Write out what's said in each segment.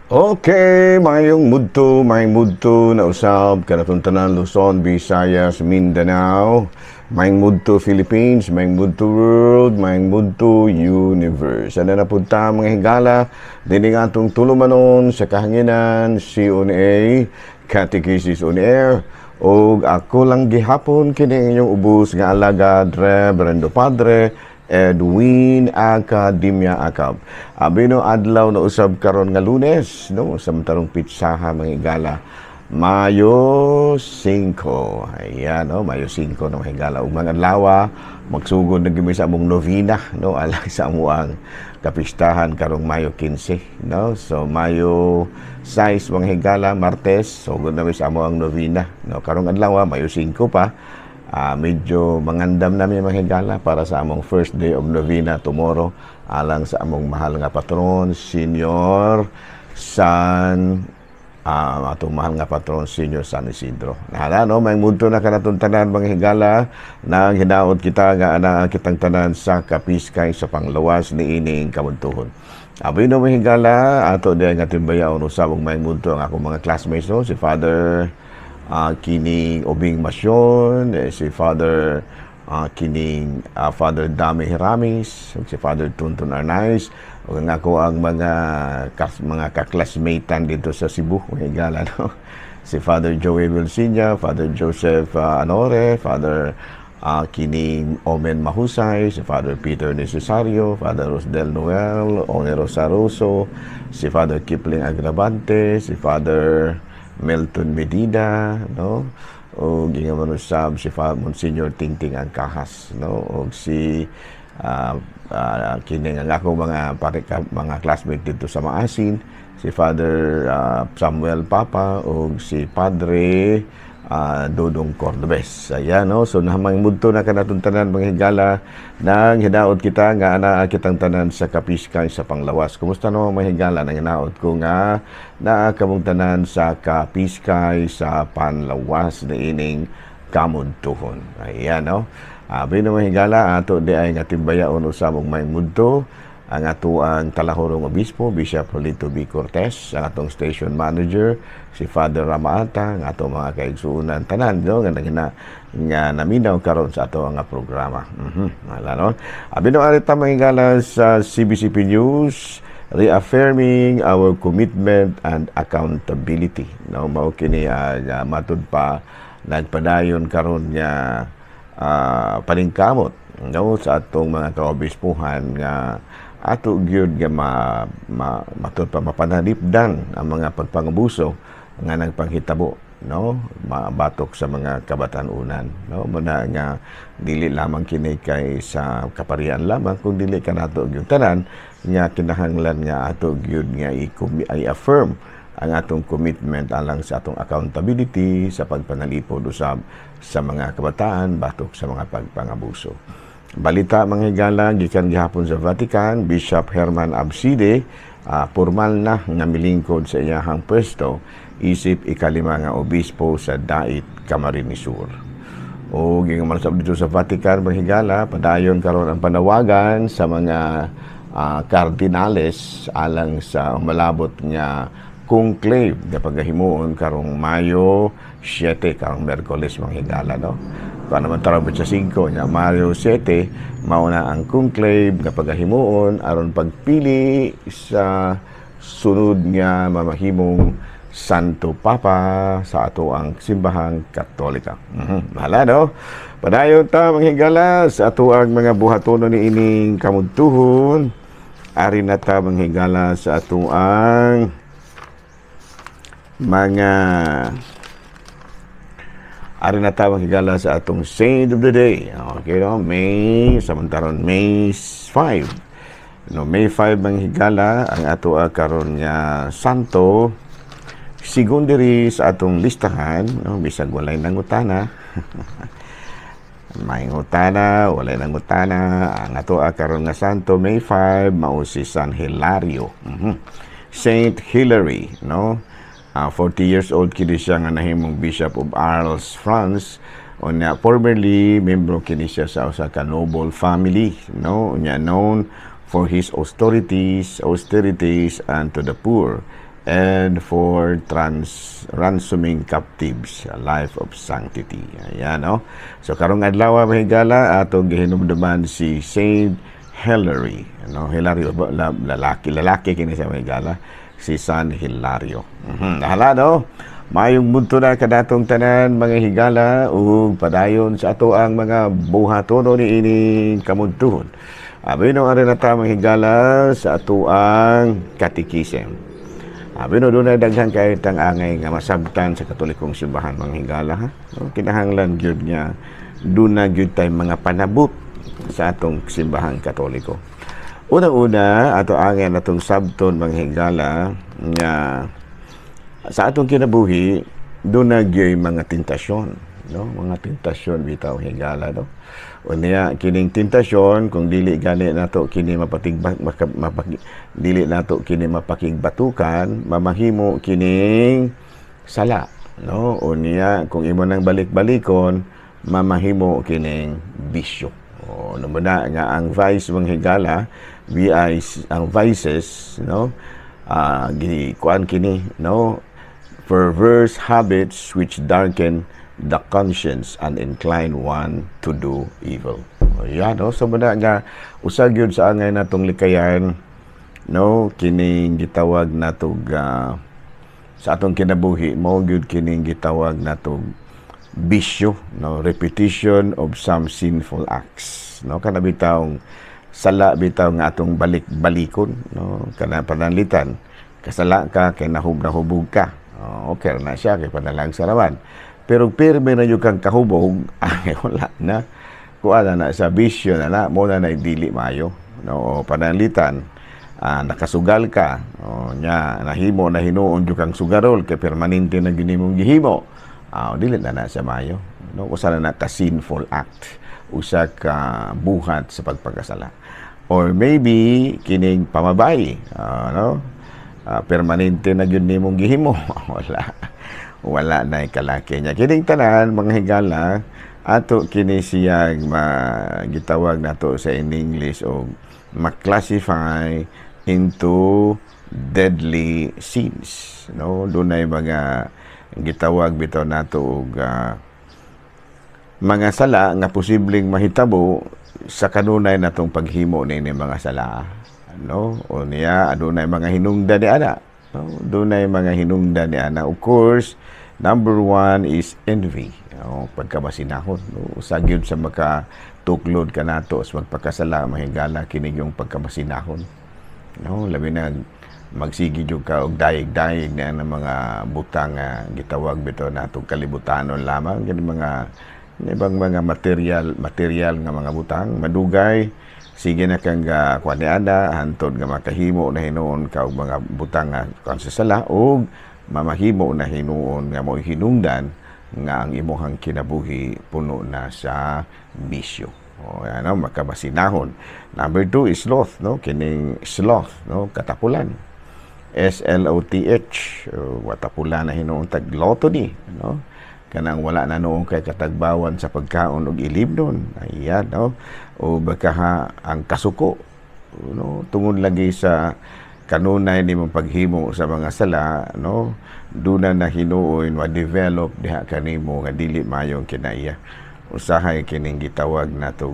Okay, mayong mudto na usab kanatong tanan Luzon, Visayas, Mindanao, mayong mudto Philippines, mayong mudto world, mayong mudto universe. Ano na punta mga higala, dini nga atong tulumanon sa kahanginan, CONA, Catechesis on Air, o ako lang gihapon kini inyong ubos nga alagad, Reverendo Padre Edwin Academia Acab. Abino adlaw na usab karon nga Lunes, no, samtarong pitsaha mga higala. Mayo 5. Ayan, no, Mayo 5 no higala ug mga adlaw magsugod na gyud sa among novena, no, alang sa amuang kapistahan karong Mayo 15, no. So Mayo 6 mga higala Martes, sugod na mi sa amuang novena, no. Karong adlaw Mayo 5 pa. Medyo mangandam namin mga higala para sa among first day of novena tomorrow alang sa among mahal nga patron Senior San atong mahal nga patron Senior San Isidro. Nahala no may mudto na kanatong tanan mga higala nang hinaot kita nga ana kitang tanan sa kapiskay sa panglawas ni ining kabuntuhon. Abi no mga higala ato diay nga timbayaon usab may mudto ang akong mga classmates no si Father kining Obing Masyon, si Father kining Father Dami Hiramis, si Father Tuntun Arnaiz, o nga ko ang mga kaklasmatean dito sa Cebu, higala, no? Si Father Joey Wilsinya, Father Joseph Anore, Father kining Omen Mahusay, si Father Peter Necesario, Father Rosdel Noel, Onero Saroso, si Father Kipling Agravante, si Father Melton Medina, no, o gingaman usab si Monsignor Tingting Angkahas, no, o si kini nga ako mga classmate dito sa Maasin, si Father Samuel Papa o si Padre Dodong Cordobes. Ayan, no? So nahamang mudto na kanatong tanan mga higala nang hinaot kita nga ana kitang tanan sa kapiskay sa panglawas. Kumusta no mga higala nang hinaot ko nga naa kamong tanan sa kapiskay sa panlawas na ining kamuntuhon. Ayan, no? Abi no mga higala ato di ay nga timbayaon usab og may mudto ang atuang talahorong obispo, Bishop Rolito B. Cortez, ang atong station manager, si Father Ramaata, ang atong mga kaigsuunan tanan, no? nga naminaw karon sa ato nga programa. Wala, no? Abi no arita mahigala sa CBCP News, reaffirming our commitment and accountability. No, mao kini matud pa nagpadayon karon nga paningkamot, no, sa atong mga kaobispuhan nga ato gyud nga matud pa mapanalipdan ang mga pagpangabuso nga nagpanghitabo, no, mabatok sa mga kabatanunan, no, muna nga dili lamang kini kay sa kaparian lamang kung dili kanato gyud tanan nga kinahanglan nga ato gyud nga i-affirm ang atong commitment alang sa atong accountability sa pagpanalipod usab sa mga kabataan batok sa mga pagpangabuso. Balita mga higala gikan gihapon sa Vatican, Bishop Herman Abside formal na nga milingkod sa iyahang pwesto isip ikalima nga obispo sa Dait, Camarines Sur. O gingaman sa dito sa Vatican mga higala padayon karon ang panawagan sa mga kardinales alang sa malabot nga conclave nga pagahimuon karong Mayo 7 karong Miyerkules mga higala, no. Kung naman tarabot sa 5 nya Mayo 7 mauna ang conclave nga pagahimuon aron pagpili sa sunod nga mamahimong Santo Papa sa ato ang simbahang Katolika. Mahala, no? Padayon ta mga higala sa ato ang mga buhatonon ni ining kamuntuhon. Ari na ta mga higala sa ato ang mga ari na tawag higala sa atong Saint of the Day. Okay, no? Samantaron May 5. No, May 5 mga higala ang ato karon nga santo. Sigon diri sa atong listahan, no, bisag walay nangutana. May ngutana, walay nangutana. Ang ato karon nga santo May 5 mao si San Hilario. Saint Hilary, no? 40 years old kini siya nga nahimong Bishop of Arles, France. O na formerly membro kini siya sa usa ka noble family, no? Unya known for his austerities and to the poor. and for ransoming captives, a life of sanctity. Ayan, no? So, karong adlaw mahigala, atong gihinumduman si Saint Hilary. No? Hilario, lalaki kini sa mahigala, si San Hilario. Nahala, no? Mayong bunto na kadatong tanan, mga higala, ug padayon sa ato ang mga buhaton ni ining kamuntuhon. Abino ari na ta mga higala sa ato ang katikisem. Abino doon ay daghang kahit ang angay nga masabtan sa katolikong simbahan mga higala, ha? No? Kinahanglan gyud nga doon na gyud tay mga panabot sa atong simbahan katoliko. Una-una, ato angay natong sabton mga higala nga sa atong kinabuhi, doon nagyoy mga tentasyon, no? Mga tentasyon bitaw higala, no? O niya kining tentasyon kung dili gani nato kini dili nato kini mapakigbatukan, mamahimo kining sala, no? O niya kung imo nang balik-balikon, mamahimo kining bisyo. O namuna nga ang vice mga higala, ang vices, no? Kuan kini, no? Perverse habits which darken the conscience and incline one to do evil. Yan, no? So, muna nga, usag yun sa angay natong likayan, no? Kining gitawag natog, sa atong kinabuhi, mo yun kining gitawag natog bisyo, no? Repetition of some sinful acts. No? Kana bitawng sala bitaw nga atong balik-balikon, no? Kana pananlitan, kasala ka, kay nahubog ka. Okay na siya, kay panalang sarawan. Pero pirme na yung kang kahubog, ay wala na. Kuala na sa bisyo na muna na dili mayo. No? O pananlitan, nakasugal ka, nya, nahimo na hinuon yung kang sugarol, kay permanente na ginimong gihimo. Dili na sa mayo. No? Usa na ka-sinful act. Usa ka buhat sa pagpagkasala. Or maybe, kining pamabay. No? Permanente na yun nimong gihimo. Wala na kalaki niya. Kining tanan, mga higala, ato kini siyang gitawag nato sa in English o ma-classify into deadly sins. No? Doon ay mga gitawag bitaw nato og mga sala nga posibleng mahitabo sa kanunay natong paghimo ni mga sala. No, o niya adunay mga hinungdan ni ana, no? Dunay mga hinungdan ni ana. Of course, number one is envy, no? Pagkamasinahon, no? Usag yun sa makatuklod ka nato sa magpakasala mahigala kini yung pagkamasinahon, no? Labi na magsigi jud ka og daig-daig na mga butang nga gitawag bitaw nato kalibutanon lamang kini mga ibang mga material nga mga butang madugay. Sige na kang kuan ni ana hantod nga makahimo na hinuon ka og mga butang nga kuan sa sala og mamahimo na hinuon nga mo hinungdan nga ang imong kinabuhi puno na sa bisyo. O ano makabasinahon. Number 2 is sloth, no? Kining sloth, no? Katapulan. SLOTH, watapulan na hinuon tag gluttony, no? Kanang wala na noong kay katagbawan sa pagkaon og ilibnon. Ayan, no? O baka ang kasuko, no? Tungod lagi sa kanunay ni mong paghimo sa mga sala, no? Duna na hinuon ma-develop diha kanimo nga dili mayong kinaiya. Usahay kining gitawag nato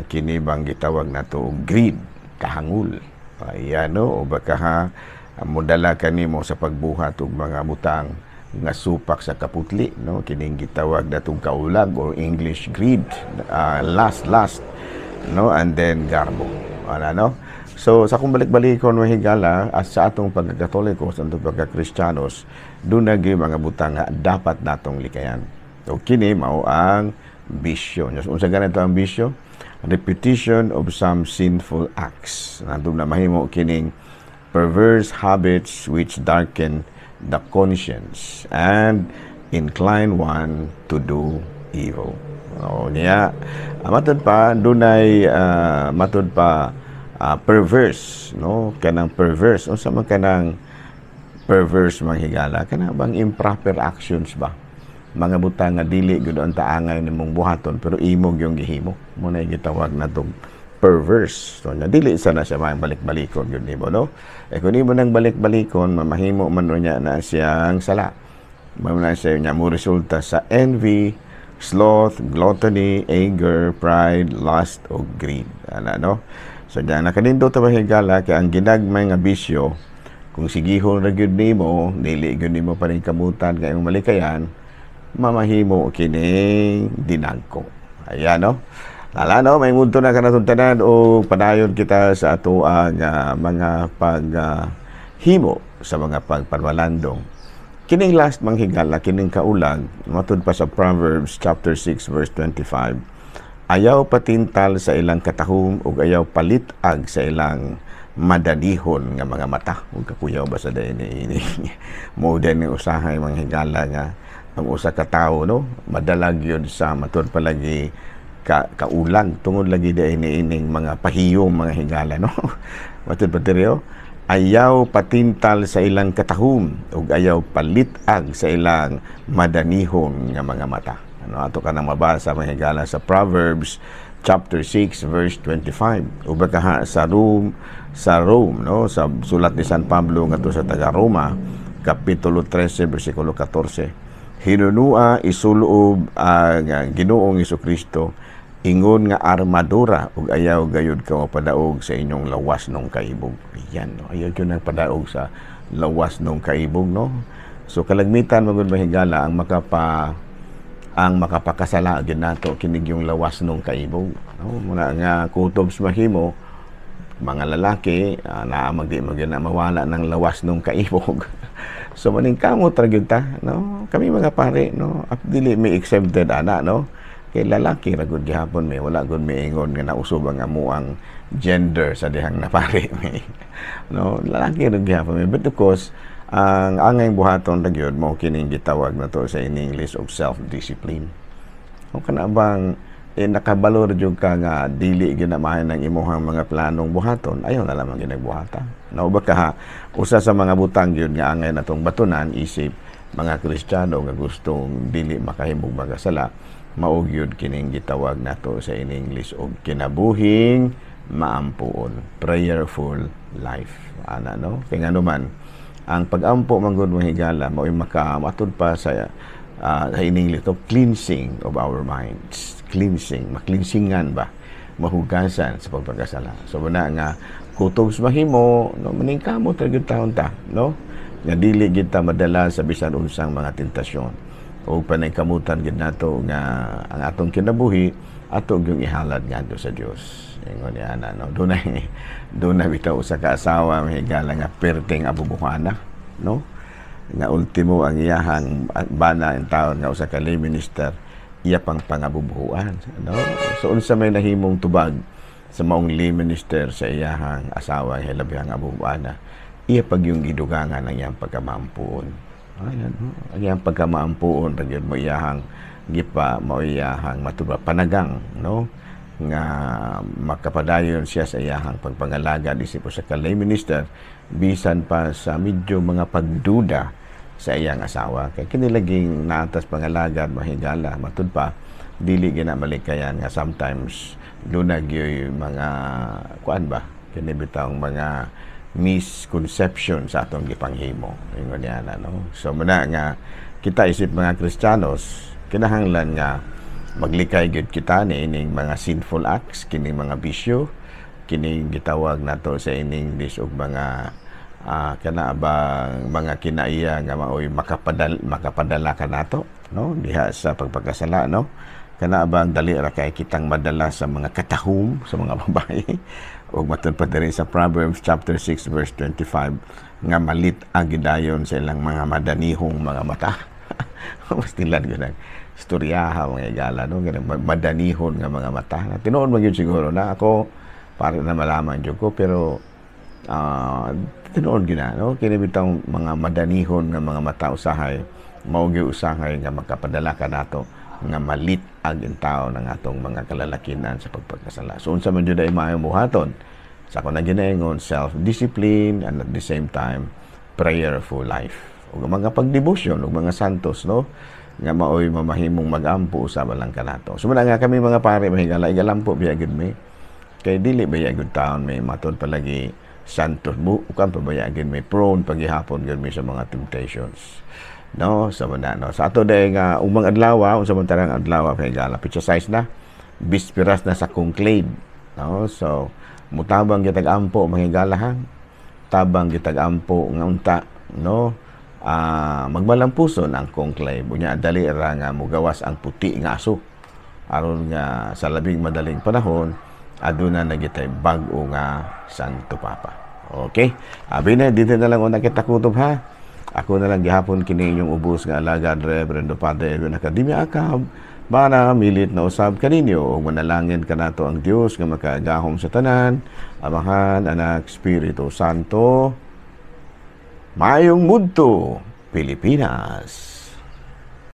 kini bang gitawag nato greed, kahangul. Ayan, no? O baka modala kanimo sa pagbuhat og mga butang nga supak sa kaputli, no? Kining gitawag natong kaulag or English greed, last, no? And then garbo, no? So sa kung balik-balikon mahigala as sa atong pagkakatoliko, sa atong pagkakristiyanos, doon na mga butang nga dapat natong likayan. So kini mao ang bisyo. Unsa ganito ang bisyo? Repetition of some sinful acts. Nandun na mahimo kining perverse habits which darken the conscience and incline one to do evil. O niya, matod pa dunay matod pa perverse, no? Kanang perverse o sa man kanang perverse manghigala kana bang improper actions ba? Mga butang nga dili gud ang taangay nimong buhaton pero imong yung gihimo. Mo na gitawag natong perverse. So dili sana siya may balik-balikon gyud nimo, no? Kung nimo nang balik-balikon, mamahimo man niya na siyang sala. Mamana siya niya mo resulta sa envy, sloth, gluttony, anger, pride, lust, o greed. No? So, diyan nakanindot ta mahigala kay ang ginagmay nga bisyo, kung sigihon ra gyud nimo, dili gyud nimo pa rin kamutan kay malikayan, mamahimo kining dinagko. Ayan, no? Lala, no? May mundo na kanatong tanan o padayon kita sa ato ang mga paghimo sa mga pagparwalandong. Kining last manghigala, kining kaulag, matud pa sa Proverbs chapter 6 verse 25, ayaw patintal sa ilang katahom ug ayaw palitag sa ilang madanihon nga mga mata. Ug kakuyaw ba sa dayon ini mo din ni usahay manghigala nga ang usa ka tawo, no, madalag yun sa matud palagi kaulang tungod lagi dayon ining mga pahiyom mga higala, no. Matud patiryo, ayaw patintal sa ilang katahom ug ayaw palitag sa ilang madanihon nga mga mata. Ano ato ka nang mabasa mga higala sa Proverbs chapter 6 verse 25. Ug baka sa Rome, no, sa sulat ni San Pablo ngadto sa taga Roma kapitulo 13 bersikulo 14. Hinunua isulob ang Ginoong Hesukristo ingon nga armadura ug ayaw gayud ka mapadaog sa inyong lawas nung kaibog. Yan, no? Ayaw yun nagpadaog sa lawas nung kaibog, no? So kalagmitan magud mahigala ang makapakasala gid nato kinig yung lawas nung kaibog, no? Muna nga kutob sa mahimo mga lalaki na magdi na mawala ng lawas nung kaibog. So maning kamot ra gyud ta, no? Kami mga pare, no, dili may exempted ana, no? Kay lalaki ra gud gihapon may wala gud may ingon nga nausob ang amuang gender sa dihang napari may, no, lalaki ra gihapon may, but of course ang angay buhaton ra gyud mao kining gitawag na to sa in English of self-discipline. O kana bang nakabalor jud ka nga dili ginamahan ng imuhang mga planong buhaton, ayaw na lamang ginagbuhata. Now baka usa sa mga butang yun nga angay natong batunan isip mga Kristiyano nga gustong dili makahimog magasala, maog yun kining gitawag nato sa in English og kinabuhing maampuon, prayerful life. Ana, no? Kaya nga naman ang pag-ampo manggod mahigala mao'y makamatod pa sa in English to cleansing of our minds. Maklinsingan ba, mahugasan sa pagpagkasala. So muna nga kutob sa mahimo, no, maningkamot ra gyud taon ta, no, nga dili gid ta madala sa bisan unsang mga tentasyon o panaykamutan gid nato nga ang atong kinabuhi ato gyung ihalad ngadto sa Dios. Ingon niya na, no, dunay bitaw usa ka asawa mahigala nga perting abubuhana, no, nga ultimo ang iyahang bana in taon nga usa ka lay minister iya pang pangabubuhuan, no? So unsa may nahimong tubag sa maong lay minister sa iyahang asawa nga labihang abubuana, iya pag yung gidugangan ang iyang pagkamampuon. Ayan, no? Ang iyang pagkamampuon ra gyud mo iyahang gipa mo iyahang matuba panagang, no, nga makapadayon siya sa iyahang pagpangalaga disipo sa lay minister bisan pa sa medyo mga pagduda sa iyang asawa. Kaya kinilaging naatas pangalagad mahigala matud pa dili gina malikayan nga sometimes lunag yung mga kuan ba kinibitang mga misconception sa atong gipanghimo. Ingon niya na, no. So muna nga kita isip mga Kristiyanos kinahanglan nga maglikay gyud kita ni ining mga sinful acts, kining mga bisyo, kining gitawag nato sa ining English og mga kana bang mga kinaiya nga maoy makapadala ka nato, no, diha sa pagpagkasala, no, kana bang dali ra kay kitang madala sa mga katahom sa mga babae ug matud pa diri sa Proverbs chapter 6 verse 25 nga malit ang gidayon sa ilang mga madanihong mga mata. Mastilan gyud ang istoryaha mga igala, no, madanihon nga mga mata. Tinuod man gyud siguro na ako para na malaman jud ko, pero tinuod gina, no, kini bitang mga madanihon nga mga mata usahay mao gyud usahay nga makapadala ka nato nga malit ang tao ng atong mga kalalakinan sa pagpagkasala. So unsa man jud ay maayong buhaton sa kuno ginaingon self-discipline and at the same time prayerful life. Ug mga pagdebosyon ug mga santos, no, nga maoy mamahimong magampo sa balang kanato. So muna nga kami mga pare mahigala igalampo biya gid mi Kay dili baya gud taon may matud palagi santos bu ukan pabaya gid may prone pagihapon gid may sa mga temptations. No, sa mana no. Sa ato day nga umang adlaw, unsa man tarang adlaw kay gala pizza size na bispiras na sa conclave. No, so mutabang gitag ampo mahigalahan. Tabang gitag ampo nga unta, no. Magmalampuson ang conclave unya dali ra nga mugawas ang puti nga aso aron nga sa labing madaling panahon aduna na gitay bag-o nga Santo Papa. Okay? Abi na dito na lang una kita kutob ha. Ako na lang gihapon kini inyong ubos nga alagad Reverendo Padre Edwin Academia Akab para milit na usab kaninyo ug manalangin kanato ang Dios nga makagahom sa tanan, Amahan, Anak, Espiritu Santo. Mayong Mudto, Pilipinas.